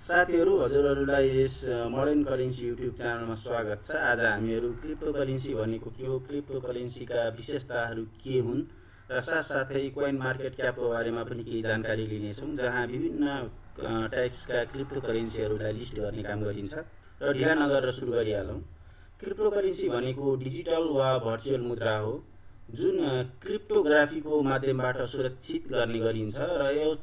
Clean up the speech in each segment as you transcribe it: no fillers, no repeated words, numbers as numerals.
साथीहरु हजुरहरुलाई यस modern currency YouTube च्यानलमा स्वागत छ। आज हामीहरु क्रिप्टो करेन्सी भनेको के हो, क्रिप्टो करेन्सीका विशेषताहरु के हुन् र साथसाथै कोइन मार्केट क्यापको बारेमा पनि केही जानकारी लिनेछौं, जहाँ विभिन्न टाइप्सका क्रिप्टो करेन्सीहरुलाई लिस्ट गर्ने काम गरिन्छ। र ढिला नगरेर सुरु गरिहालौं। क्रिप्टो करेन्सी भनेको डिजिटल वा भर्चुअल मुद्रा हो जुन क्रिप्टोग्राफीको माध्यमबाट सुरक्षित गर्ने गरिन्छ र यो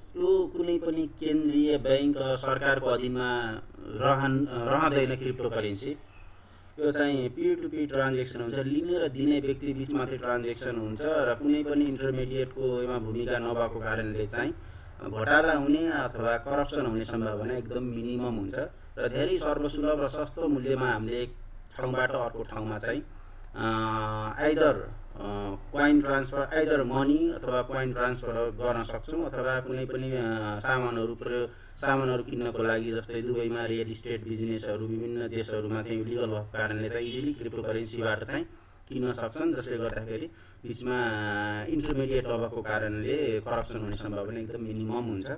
कुनै पनि केन्द्रीय बैंक सरकारको अधीनमा रहँदैन। क्रिप्टो करेन्सी यो चाहिँ पियर टु पियर ट्रान्जेक्सन हुन्छ, लिने र दिने व्यक्ति बीच मात्रै ट्रान्जेक्सन हुन्छ र कुनै पनि इन्टरमिडिएटको यसमा भूमिका नभएको कारणले चाहिँ घोटाला हुने अथवा करप्सन हुने सम्भावना एकदम मिनिमम हुन्छ र धेरै सर्वसुलभ र सस्तो मूल्यमा हामीले एक ठाउँबाट अर्को ठाउँमा चाहिँ either coin transfer, either money अथवा कोइन ट्रान्सफर गर्न सक्छौं अथवा कुनै पनि सामानहरु किन्नको लागि, जस्तै दुबईमा रियल इस्टेट बिजनेसहरु विभिन्न देशहरुमा चाहिँ लिगल भएको कारणले चाहिँ इजिली क्रिप्टो करेन्सीबाट चाहिँ किन्न सक्छन्, जसले गर्दाखेरि बीचमा इन्टरमिडिएट नभएको कारणले करप्सन हुने सम्भावना एकदम मिनिमम हुन्छ।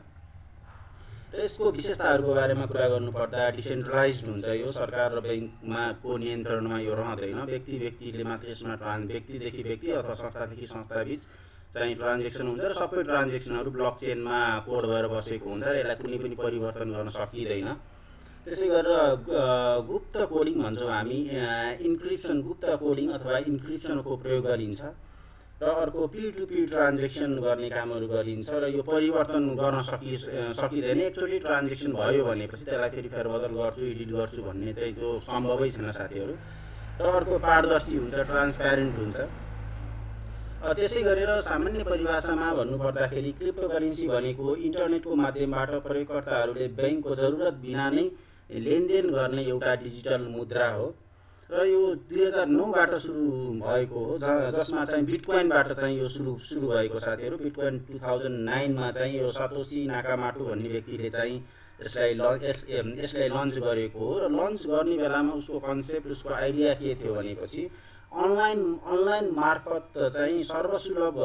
र यसको विशेषताहरुको बारेमा कुरा गर्नुपर्दा डिसेन्ट्रलाइज्ड हुन्छ यो, सरकार र बैंकमा को नियन्त्रणमा यो रहँदैन। व्यक्तिले मात्र यसमा व्यक्तिदेखि व्यक्ति अथवा संस्थादेखि संस्था बीच चाहिँ ट्रान्जेक्सन हुन्छ र सबै ट्रान्जेक्सनहरु ब्लकचेनमा कोड भएर बसेको हुन्छ र यसलाई कुनै पनि परिवर्तन गर्न सकिदैन। त्यसै गरेर गुप्त कोडिङ भन्छौं हामी, इन्क्रिप्सन, गुप्त कोडिङ अथवा इन्क्रिप्सनको प्रयोग गरिन्छ र अर्को पियर टु पियर ट्रान्जेक्सन गर्ने कामहरु गरिन्छ र यो परिवर्तन गर्न सकिदैन। एकचोटी ट्रान्जेक्सन भयो भनेपछि त्यसलाई फेरि फेरबदल गर्छु, एडिट गर्छु भन्ने चाहिँ त्यो सम्भवै छैन साथीहरु। र अर्को पारदर्शी हुन्छ, ट्रान्सप्यारेन्ट हुन्छ। त्यसै गरेर सामान्य परिभाषामा भन्नुपर्दाखेरि क्रिप्टो करेन्सी भनेको इन्टरनेटको माध्यमबाट प्रयोगकर्ताहरूले बैंकको जरुरत बिना नै लेनदेन गर्ने एउटा डिजिटल मुद्रा हो र यो 2009 बाट सुरु भएको हो, जसमा चाहिँ बिटकोइनबाट चाहिँ यो सुरु भएको साथीहरु। बिटकोइन 2009 मा चाहिँ यो सतोशी नाकामोटो भन्ने व्यक्तिले चाहिँ यसलाई लन्च गरेको हो र लन्च गर्ने बेलामा उसको कन्सेप्ट, उसको आइडिया के थियो भनेपछि अनलाइन मार्फत चाहिँ सर्वसुलभ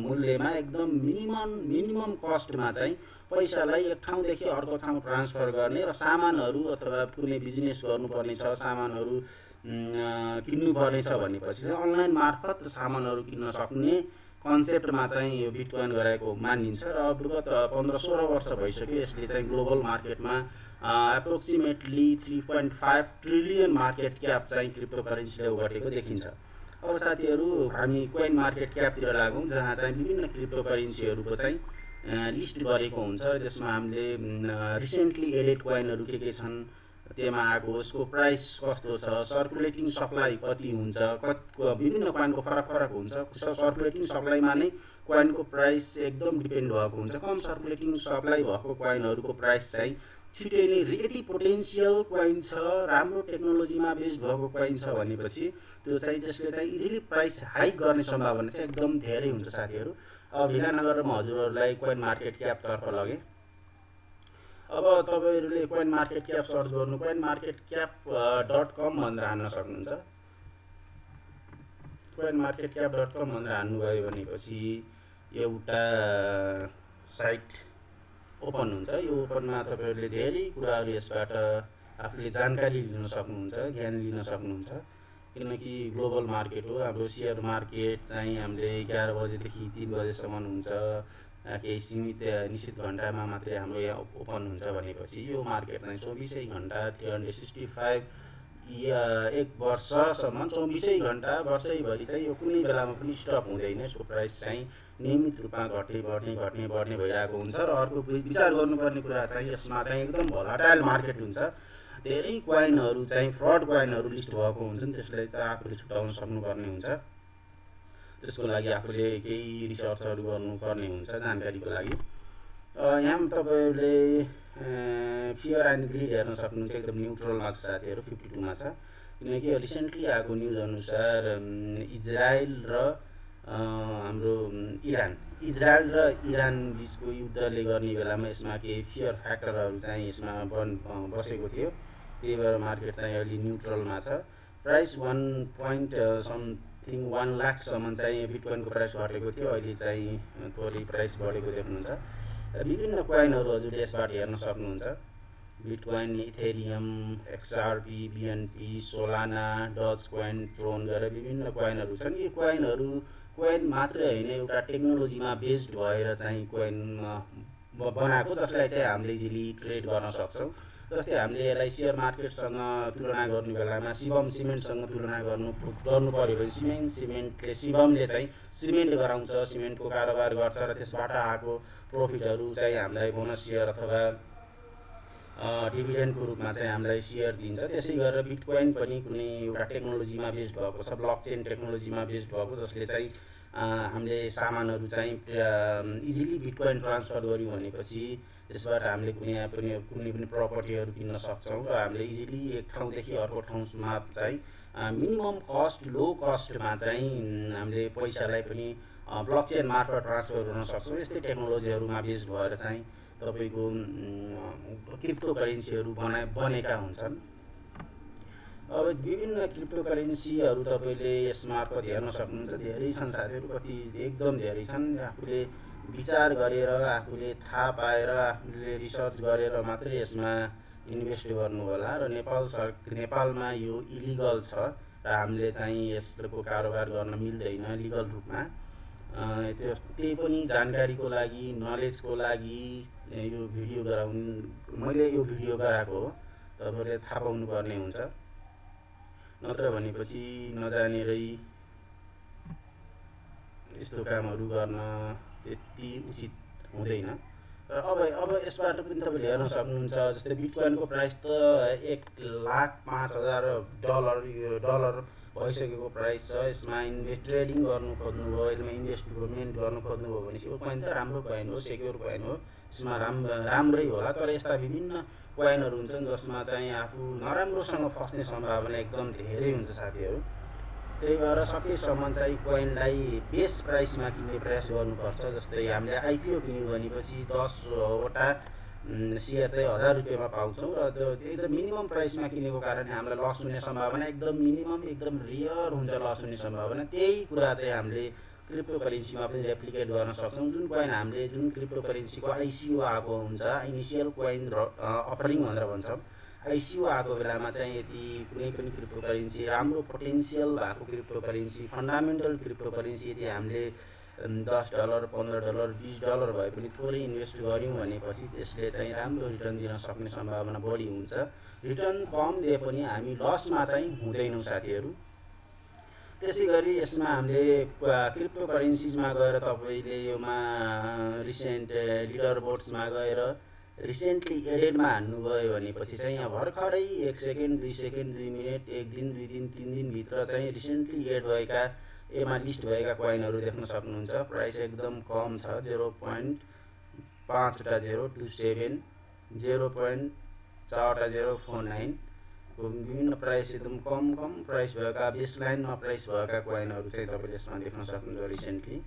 मूल्यमा एकदम मिनिमम कस्टमा चाहिँ पैसालाई एक ठाउँदेखि अर्को ठाउँ ट्रान्सफर गर्ने र सामानहरु अथवा कुनै बिजनेस गर्नुपर्ने छ, सामानहरु किन्नुपर्ने छ भनेपछि चाहिँ अनलाइन मार्फत सामानहरु किन्न सक्ने कन्सेप्टमा चाहिँ यो बिटकोइन गराएको मानिन्छ र विगत 15-16 वर्ष भइसक्यो यसले चाहिँ ग्लोबल मार्केटमा एप्रोक्सिमेटली 3.5 ट्रिलियन मार्केट क्याप चाहिँ क्रिप्टो करेन्सीले ओगटेको देखिन्छ। अब साथीहरु हामी कोइन मार्केट क्यापतिर लागौं, जहाँ चाहिँ विभिन्न क्रिप्टो करेन्सीहरुको चाहिँ लिस्ट गरेको हुन्छ। त्यसमा हामीले रिसेन्टली एडेड कोइनहरु के छन्, त्यसमा आएको यसको प्राइस कस्तो छ, सर्कुलेटिङ सप्लाई कति हुन्छ, विभिन्न कोइनको फरक हुन्छ। सर्कुलेटिङ सप्लाईमा नै कोइनको प्राइस एकदम डिपेन्ड भएको हुन्छ। कम सर्कुलेटिङ सप्लाई भएको कोइनहरुको प्राइस चाहिँ छिटै नै, यदि पोटेन्शियल कोइन छ, राम्रो टेक्नोलोजीमा बेस्ड भएको कोइन छ भनेपछि त्यो चाहिँ त्यसले चाहिँ इजिली प्राइस हाइक गर्ने सम्भावना चाहिँ एकदम धेरै हुन्छ साथीहरु। अब ढिला नगरेर म हजुरहरुलाई कोइन मार्केट क्याप तर्फ लगे। अब तपाईहरुले कोइन मार्केट क्याप सर्च गर्नु, coinmarketcap.com भनेर हान्न सक्नुहुन्छ। coinmarketcap.com भनेर हान्नुभयो भनेपछि एउटा साइट ओपन हुन्छ। यो ओपनमा तपाईहरुले धेरै कुराहरु यसबाट आफूले जानकारी लिन सक्नुहुन्छ, ज्ञान लिन सक्नुहुन्छ, किनकि ग्लोबल मार्केट हो। हाम्रो शेयर मार्केट चाहिँ हामीले 11 बजेदेखि 3 बजेसम्म हुन्छ, केही सीमित निश्चित घण्टामा मात्रै हाम्रो यहाँ ओपन हुन्छ भनेपछि यो मार्केट चाहिँ 24 घण्टा 365 एक वर्षसम्म 24 घण्टा वर्षैभरि चाहिँ यो कुनै बेलामा पनि स्टप हुँदैन। यसको प्राइस चाहिँ नियमित रूपमा घट्ने भइरहेको हुन्छ। र अर्को विचार गर्नुपर्ने कुरा चाहिँ यसमा चाहिँ एकदम भोलाटाइल मार्केट हुन्छ। धेरै कोइनहरु चाहिँ फ्रड कोइनहरु लिस्ट भएको हुन्छन्, त्यसलाई त आफूले छुटाउन सक्नुपर्ने हुन्छ। त्यसको लागि आफूले केही रिसर्चहरु गर्नुपर्ने हुन्छ जानकारीको लागि। यहाँ तपाईहरुले फियर एन्ड ग्रिड हेर्न सक्नुहुन्छ, एकदम न्यूट्रलमा छ साथीहरु, 52 मा छ। किनकि रिसेन्टली आएको न्यूज अनुसार इजरायल र इरान बीचको युद्धले गर्ने बेलामा यसमा केही फियर फ्याक्टरहरु चाहिँ यसमा बसेको थियो। त्यही भएर मार्केट चाहिँ अलि न्यूट्रलमा छ। प्राइस 1 लाख सम्म चाहिँ बिटकोइनको प्राइस घटेको थियो, अहिले चाहिँ थोरै प्राइस बढेको देख्नुहुन्छ। विभिन्न कोइनहरु हजुरले यसबाट हेर्न सक्नुहुन्छ। Bitcoin, ethereum, XRP, BNB, solana, doge coin, tron गरेर विभिन्न कोइनहरू छन्। यी कोइन मात्रै होइन, एउटा टेक्नोलोजीमा बेस्ड भएर चाहिँ कोइन बनाएको, जसलाई चाहिँ हामीले इजिली ट्रेड गर्न सक्छौँ। जस्तै हामीले यसलाई सेयर मार्केटसँग तुलना गर्ने बेलामा शिवम सिमेन्टसँग तुलना गर्नु पर्यो भने शिवमले चाहिँ सिमेन्ट गराउँछ, सिमेन्टको कारोबार गर्छ र त्यसबाट आएको प्रफिटहरू चाहिँ हामीलाई बोनस सेयर अथवा डिभिडेन्डको रूपमा चाहिँ हामीलाई सेयर दिन्छ। त्यसै गरेर बिटकोइन पनि कुनै एउटा टेक्नोलोजीमा बेस्ड भएको छ, ब्लकचेन टेक्नोलोजीमा बेस्ड भएको, जसले चाहिँ हामीले सामानहरू चाहिँ इजिली बिटकोइन ट्रान्सफर गऱ्यौँ भनेपछि त्यसबाट हामीले कुनै पनि प्रपर्टीहरू किन्न सक्छौँ र हामीले इजिली एक ठाउँदेखि अर्को ठाउँमा चाहिँ मिनिमम कस्ट, लो कस्टमा चाहिँ हामीले पैसालाई पनि ब्लकचेन मार्फत ट्रान्सफर गर्न सक्छौँ। यस्तै टेक्नोलोजीहरूमा बेस्ड भएर चाहिँ तपाईँको क्रिप्टो करेन्सीहरू बनेका हुन्छन्। अब विभिन्न क्रिप्टो करेन्सीहरू तपाईँले यसमार्फत हेर्न सक्नुहुन्छ। धेरै छन् साथीहरू, कति एकदम धेरै छन्। आफूले विचार गरेर, आफूले थाहा पाएर, आफूले रिसर्च गरेर मात्रै यसमा इन्भेस्ट गर्नु होला। र नेपालमा यो इलिगल छ र हामीले चाहिँ यसको कारोबार गर्न मिल्दैन लिगल रूपमा। त्यही पनि जानकारीको लागि, नलेजको लागि यो भिडियो मैले यो भिडियो गराएको हो, तपाईँले थाहा पाउनुपर्ने हुन्छ। नत्र भनेपछि नजानेरै यस्तो कामहरू गर्न त्यति उचित हुँदैन। र अब यसबाट पनि तपाईँले हेर्न सक्नुहुन्छ। जस्तै बिटकोइनको प्राइस त $1,05,000 भइसकेको प्राइस छ। यसमा ट्रेडिङ गर्नु खोज्नुभयो, यसमा इन्भेस्टमेन्ट गर्नु खोज्नुभयो भने यो कोइन त राम्रो कोइन हो, सेक्योर कोइन हो, यसमा राम्रै होला। तर यस्ता विभिन्न कोइनहरू हुन्छन् जसमा चाहिँ आफू नराम्रोसँग फस्ने सम्भावना एकदम धेरै हुन्छ साथीहरू। त्यही भएर सकेसम्म चाहिँ कोइनलाई बेस प्राइसमा किन्ने प्रयास गर्नुपर्छ। जस्तै हामीले आइपिओ किन्यौँ भनेपछि 10वटा सेयर चाहिँ ₹1000 पाउँछौँ र त्यो एकदम मिनिमम प्राइसमा किनेको कारणले हामीलाई लस हुने सम्भावना एकदम मिनिमम, एकदम रियर हुन्छ लस हुने सम्भावना। त्यही कुरा चाहिँ हामीले क्रिप्टो करेन्सीमा पनि रेप्लिकेट गर्न सक्छौँ। जुन क्रिप्टो करेन्सीको आइसिओ आएको हुन्छ, इनिसियल कोइन अफरिङ भनेर भन्छौँ, आइसिओ आएको बेलामा चाहिँ यदि कुनै पनि क्रिप्टो करेन्सी राम्रो पोटेन्सियल भएको crypto currency, fundamental crypto currency यदि हामीले $10, $15, $20 भए पनि थोरै इन्भेस्ट गऱ्यौँ भनेपछि त्यसले चाहिँ राम्रो रिटर्न दिन सक्ने सम्भावना बढी हुन्छ। रिटर्न कम दिए पनि हामी लसमा चाहिँ हुँदैनौँ साथीहरू। त्यसै गरी यसमा हामीले क्रिप्टो करेन्सिजमा गएर तपाईँले योमा रिसेन्ट लिडर बोर्ड्समा गएर रिसेन्टली एडेडमा हान्नुभयो भनेपछि चाहिँ यहाँ भर्खरै 1 सेकेन्ड, 2 सेकेन्ड, 2 मिनट, 1 दिन, 2 दिन, 3 दिनभित्र चाहिँ रिसेन्टली एड भएका एमा लिस्ट भएका कोइनहरू देख्न सक्नुहुन्छ। प्राइस एकदम कम छ, 0.5027, 0.4049 विभिन्न प्राइस एकदम कम प्राइस भएका, बेसलाइनमा प्राइस भएका कोइनहरू चाहिँ तपाईँले यसमा देख्न सक्नुहुन्छ रिसेन्टली।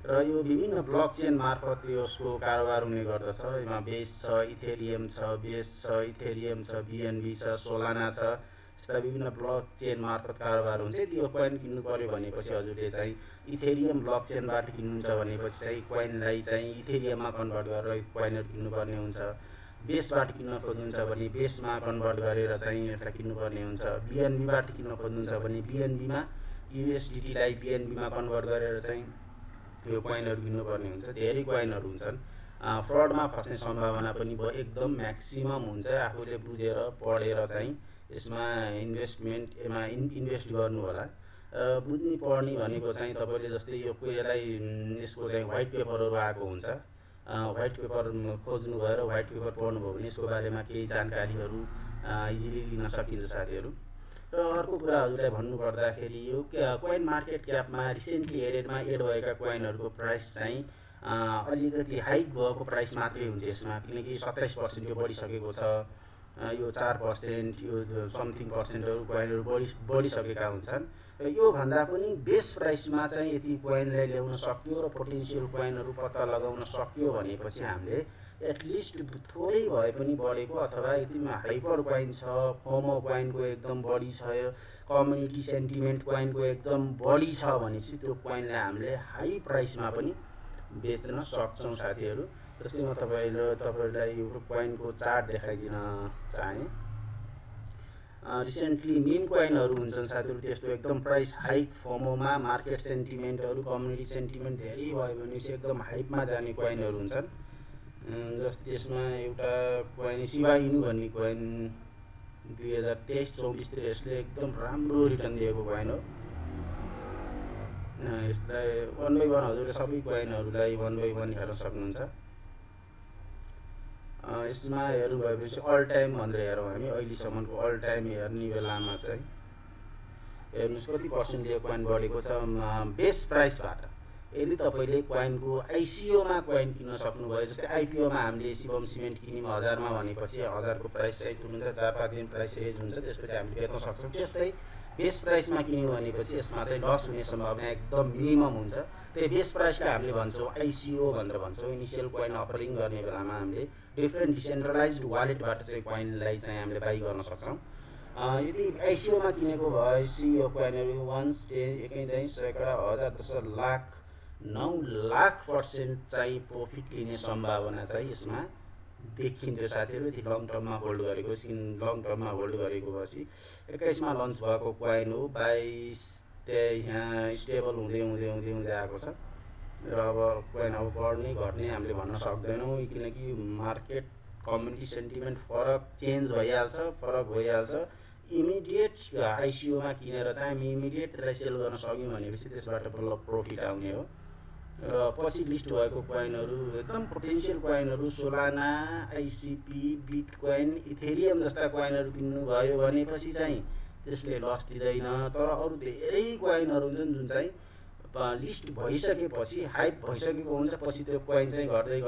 र यो विभिन्न ब्लकचेन मार्फत यसको कारोबार हुने गर्दछ। यसमा बेस छ, इथेरियम छ, BNB छ, सोलाना छ। यस्ता विभिन्न ब्लकचेन मार्फत कारोबार हुन्छ। यदि यो कोइन किन्नु पर्यो भनेपछि हजुरले चाहिँ इथेरियम ब्लकचेनबाट किन्नुहुन्छ भनेपछि चाहिँ कोइनलाई चाहिँ इथेरियममा कन्भर्ट गरेर कोइनहरू किन्नुपर्ने हुन्छ। बेसबाट किन्न खोज्नुहुन्छ भने बेसमा कन्भर्ट गरेर चाहिँ यसलाई किन्नुपर्ने हुन्छ। BNBबाट किन्न खोज्नुहुन्छ भने BNBमा USDTलाई BNBमा कन्भर्ट गरेर चाहिँ यो कोइनहरू किन्नुपर्ने हुन्छ। धेरै कोइनहरू हुन्छन्। फ्रडमा फस्ने सम्भावना पनि एकदम म्याक्सिमम हुन्छ। आफूले बुझेर पढेर चाहिँ यसमा इन्भेस्ट गर्नु होला। बुझ्ने पढ्ने भनेको चाहिँ तपाईँले जस्तै यसको चाहिँ व्हाइट पेपरहरू आएको हुन्छ। व्हाइट पेपर खोज्नु भएर व्हाइट पेपर पढ्नुभयो भने यसको बारेमा केही जानकारीहरू इजिली लिन सकिन्छ साथीहरू। र अर्को कुरा हजुरलाई भन्नुपर्दाखेरि यो कोइन मार्केट क्यापमा रिसेन्टली एडेडमा एड भएका कोइनहरूको प्राइस चाहिँ अलिकति हाइक भएको प्राइस मात्रै हुन्छ यसमा, किनकि 27% यो बढिसकेको छ। यो 4%, यो समथिङ पर्सेन्टहरू कोइनहरू बढिसकेका हुन्छन्। र योभन्दा पनि बेस प्राइसमा चाहिँ यदि कोइनलाई ल्याउन सक्यो र पोटेन्सियल कोइनहरू पत्ता लगाउन सक्यो भनेपछि हामीले एटलिस्ट थोरै भए पनि बढेको, अथवा यदि हाइपर कोइन छ, फोमो कोइनको एकदम बढी छ, कम्युनिटी सेन्टिमेन्ट कोइनको एकदम बढी छ भनेपछि त्यो कोइनलाई हामीले हाई प्राइसमा पनि बेच्न सक्छौँ साथीहरू। र जस्तै म तपाईलाई एउटा कोइनको चार्ट देखाइदिन चाहे। रिसेन्टली मिम कोइनहरू हुन्छन् साथीहरू, त्यस्तो एकदम प्राइस हाइक फोमोमा मार्केट सेन्टिमेन्टहरू कम्युनिटी सेन्टिमेन्ट धेरै भयो भनेपछि एकदम हाइपमा जाने कोइनहरू हुन्छन्। जस्तै त्यसमा एउटा कोइन शिबा इनु भन्ने कोइन 2023-24 तिर यसले एकदम राम्रो रिटर्न दिएको कोइन हो। यसलाई 1/1 हजुरले सबै कोइनहरूलाई 1/1 हेर्न सक्नुहुन्छ। यसमा हेर्नु भएपछि अल टाइम भनेर हेरौँ हामी, अहिलेसम्मको अल टाइम हेर्ने बेलामा चाहिँ हेर्नुहोस् कति पर्सेन्टले कोइन बढेको छ बेस प्राइसबाट। यदि तपाईँले कोइनको आइसिओमा कोइन किन्न सक्नुभयो, जस्तै आइपिओमा हामीले शिवम सिमेन्ट किन्यौँ 1000 मा भनेपछि 1000 को प्राइस चाहिँ तुरुन्त 4-5 दिन प्राइस एज हुन्छ, त्यसपछि हामीले बेच्न सक्छौँ। त्यस्तै बेस प्राइसमा किन्यौँ भनेपछि यसमा चाहिँ लस हुने सम्भावना एकदम मिनिमम हुन्छ। त्यही बेस प्राइसलाई हामीले भन्छौँ आइसिओ भनेर भन्छौँ। इनिसियल कोइन अफरिङ गर्ने बेलामा हामीले डिफ्रेन्ट डिसेन्ट्रलाइज्ड वालेटबाट चाहिँ कोइनलाई चाहिँ हामीले बाई गर्न सक्छौँ। यदि आइसिओमा किनेको भएपछि यो कोइनहरू 1, 10, 1 सैकडा 1000 10 लाख 9 लाख% चाहिँ प्रफिट लिने सम्भावना चाहिँ यसमा देखिन्थ्यो साथीहरू। यदि लङ टर्ममा होल्ड गरेको, लङ टर्ममा होल्ड गरेको भएपछि 21 मा लन्च भएको कोइन हो, 22 त्यही यहाँ स्टेबल हुँदै आएको छ र अब कोइन अब बढ्ने घट्ने हामीले भन्न सक्दैनौँ, किनकि मार्केट कम्युनिटी सेन्टिमेन्ट चेन्ज भइहाल्छ। इमिडिएट आइसिओमा किनेर चाहिँ हामी इमिडिएट त्यसलाई सेल गर्न सक्यौँ भनेपछि त्यसबाट बल्ल प्रफिट आउने हो। र पछि लिस्ट भएको कोइनहरू एकदम पोटेन्सियल कोइनहरू सोलाना, आइसिपी, बिटकोइन, इथेरियम जस्ता कोइनहरू किन्नुभयो भनेपछि चाहिँ त्यसले लस दिँदैन। तर अरू धेरै कोइनहरू हुन्छन् जुन चाहिँ लिस्ट भइसकेपछि हाइप भइसकेको हुन्छ, पछि त्यो कोइन चाहिँ गर्दै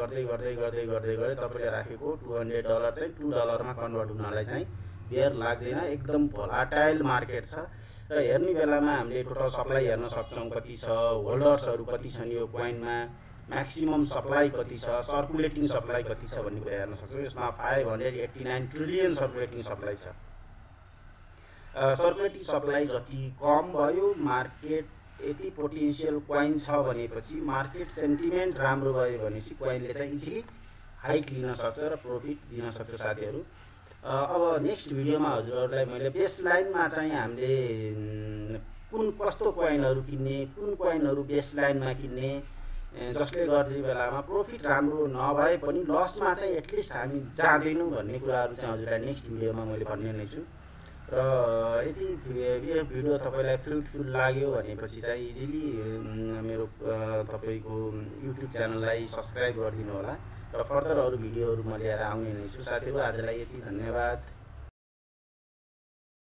तपाईँले राखेको $200 चाहिँ $2 मा कन्भर्ट हुनलाई चाहिँ बेर लाग्दैन। एकदम भोलाटाइल मार्केट छ र हेर्ने बेलामा हामीले टोटल सप्लाई हेर्न सक्छौँ कति छ, होल्डर्सहरू कति छन् यो कोइनमा, म्याक्सिमम सप्लाई कति छ, सर्कुलेटिङ सप्लाई कति छ भन्ने कुरा हेर्न सक्छौँ। यसमा 589 ट्रिलियन सर्कुलेटिङ सप्लाई छ। सर्कुलेटिङ सप्लाई जति कम भयो, मार्केट यति पोटेन्सियल कोइन छ भनेपछि, मार्केट सेन्टिमेन्ट राम्रो भयो भनेपछि कोइनले चाहिँ इजिली हाइक लिन सक्छ र प्रफिट दिन सक्छ साथीहरू। अब नेक्स्ट भिडियोमा हजुरहरूलाई मैले बेस लाइनमा चाहिँ हामीले कस्तो कोइनहरू किन्ने, कुन कोइनहरू बेस लाइनमा किन्ने, जसले गर्ने बेलामा प्रफिट राम्रो नभए पनि लसमा चाहिँ एटलिस्ट हामी जाँदैनौँ भन्ने कुराहरू चाहिँ हजुरलाई नेक्स्ट भिडियोमा मैले भन्ने नै छु। र यदि यो भिडियो तपाईँलाई फ्रुटफुल लाग्यो भनेपछि चाहिँ इजिली मेरो तपाईँको युट्युब च्यानललाई सब्सक्राइब गरिदिनु होला र फर्दर अरू भिडियोहरू म लिएर आउने नै छु साथीहरू। आजलाई यति, धन्यवाद।